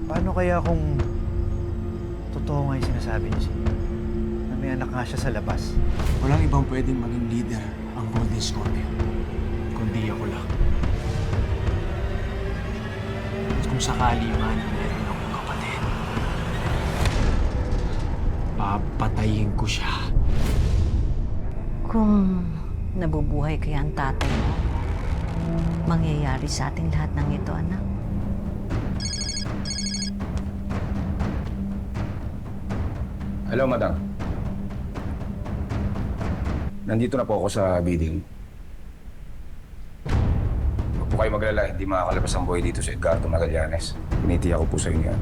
Paano kaya kung totoo nga yung sinasabi niya sa inyo? Na may anak nga siya sa labas. Walang ibang pwedeng maging leader ang Golden Scorpion, kundi ako lang. At kung sakali man na meron akong kapatid, papatayin ko siya. Kung nabubuhay kaya ang tatay mo, mangyayari sa ating lahat ng ito, anak. Hello, madam. Nandito na po ako sa bidding. Huwag po kayo maglala, hindi makakalabas ang buhay dito sa Edgardo Magallanes. Pinitiya ko po sa inyo.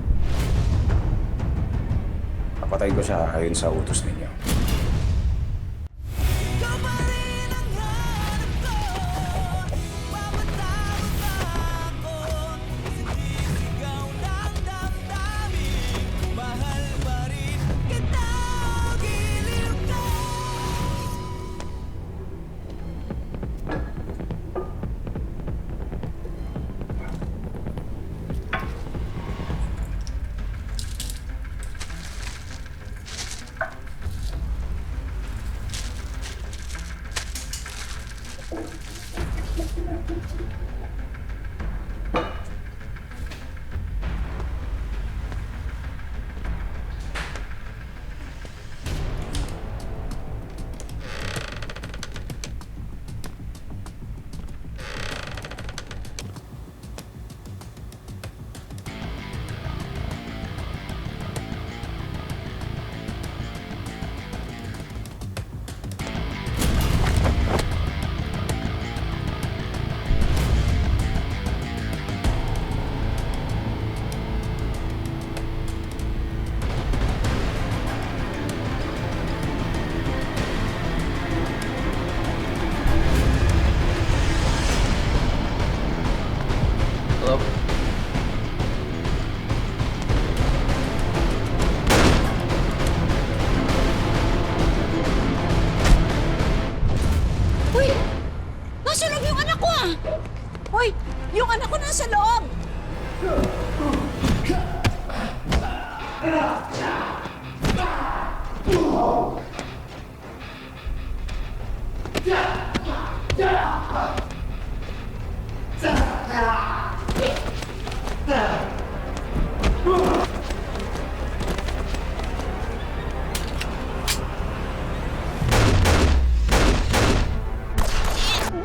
Papatayin ko siya ayon sa utos ninyo. Hello? Uy! Nasa loob yung anak ko, ah! Uy! Yung anak ko nasa loob!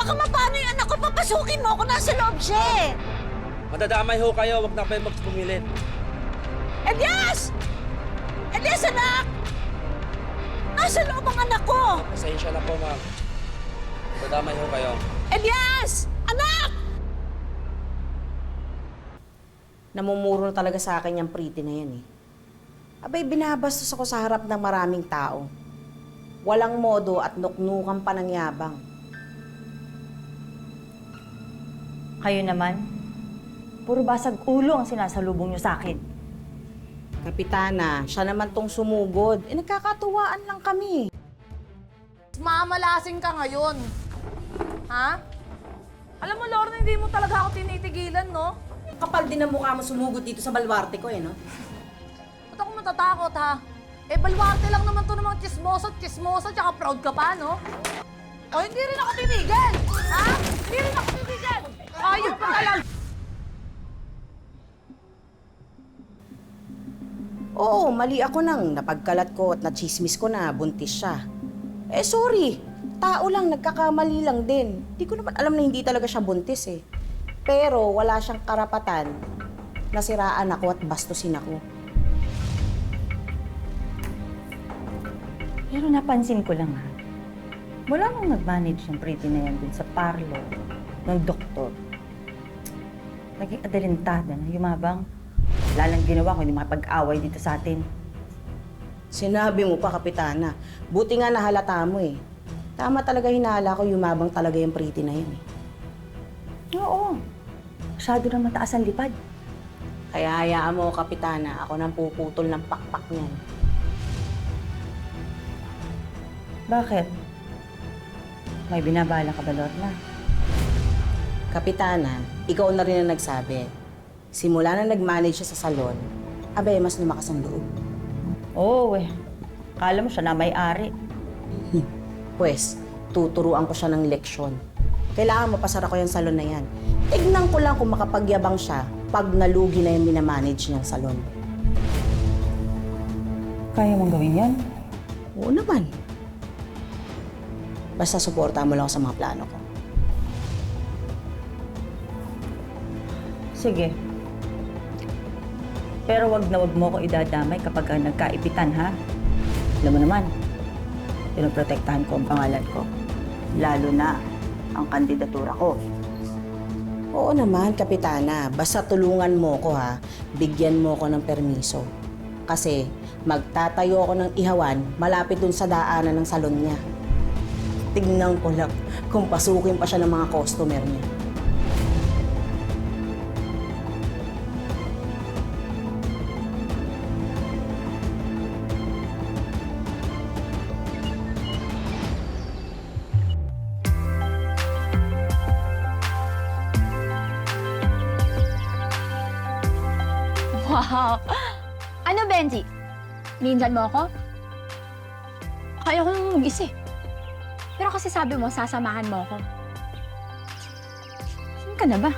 Baka mapano yung anak ko? Papasukin mo ako, nasa loob siya eh! Madadamay ho kayo, wag na kayo magpumilit. Elias! Elias, anak! Nasa loob ang anak ko! Pasensya na po, ma'am. Madadamay ho kayo. Elias! Anak! Namumuro na talaga sa akin yung pretty na yan eh. Abay, binabastos ako sa harap ng maraming tao. Walang modo at nuknukan pa ng yabang. Kayo naman, puro basag ulo ang sinasalubong niyo sa akin. Kapitana, siya naman tong sumugod. Eh, nagkakatuwaan lang kami. Mamalasing ka ngayon. Ha? Alam mo, Lorna, hindi mo talaga ako tinitigilan, no? Kapal din ang mukha mo sumugod dito sa balwarte ko eh, no? Ba't ako matatakot, ha? Eh, balwarte lang naman to ng mga chismosa, tsaka proud ka pa, no? O, hindi rin ako titigil! Ha? Hindi rin ako titigil! Ayun pa ka lang! Oo, mali ako nang napagkalat ko at nachismis ko na buntis siya. Eh, sorry. Tao lang, nagkakamali lang din. Di ko naman alam na hindi talaga siya buntis eh. Pero wala siyang karapatan na siraan ako at bastusin ako. Pero napansin ko lang ha, mula nung nag-manage yung pretty na yan dun sa parlor ng doktor, naging adalintada na yumabang. Lalang ginawa ko, hindi makapag-away dito sa atin. Sinabi mo pa, Kapitana. Buti nga nahalata mo eh. Tama talaga hinala ko, yumabang talaga yung pretty na yan eh. Oo, masyado na mataas ang lipad. Kaya hayaan mo, Kapitana, ako nang puputol ng pakpak niyan. Bakit? May binabala ka ba, Lorna? Kapitana, ikaw na rin ang nagsabi. Simula na nag-manage siya sa salon, abay, mas lumakas ang loob. Oo eh. Akala mo siya na may-ari. Pwes, tuturuan ko siya ng leksyon. Kailangan mapasara ko yung salon na yan. Tignan ko lang kung makapagyabang siya pag nalugi na yung minamanage niyang salon. Kaya mong gawin yan? Oo naman. Basta suportahan mo lang ako sa mga plano ko. Sige. Pero wag mo ko idadamay kapag nagkaipitan, ha? Alam mo naman, pinoprotektahan ko ang pangalan ko. Lalo na ang kandidatura ko. Oo naman, Kapitana. Basta tulungan mo ko ha. Bigyan mo ko ng permiso. Kasi magtatayo ako ng ihawan malapit dun sa daanan ng salon niya. Tignan ko lang kung pasukin pa siya ng mga customer niya. Wow! Ano, Benji? Minsan mo ako? Kaya ko nang mag-isa eh. Pero kasi sabi mo, sasamahan mo ako. Saan ka na ba?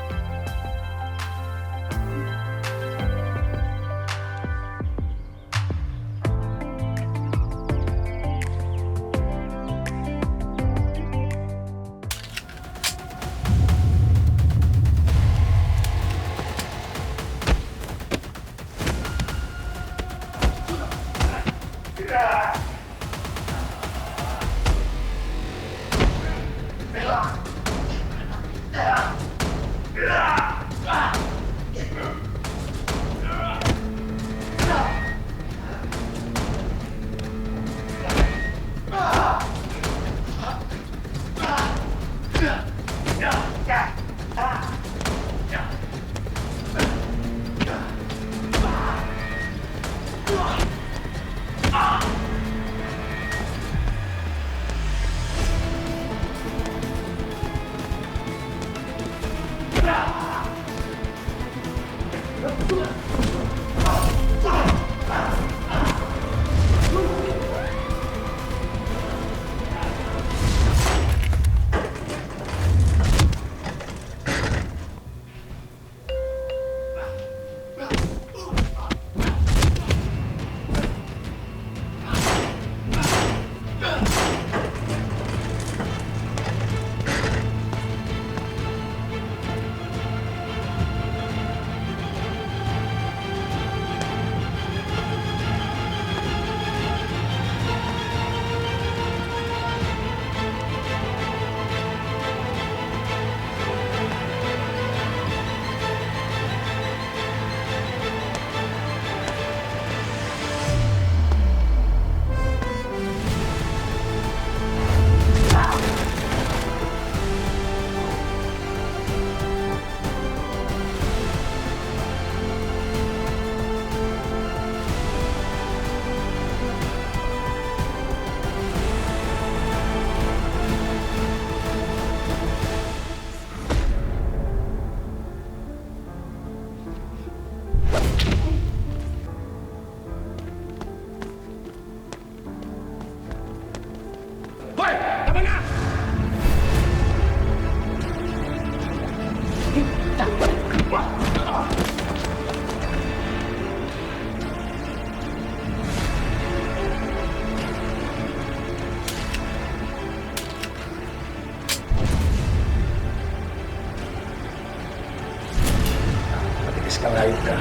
Matigas kang hayop ka.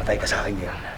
Patay ka sa akin yan.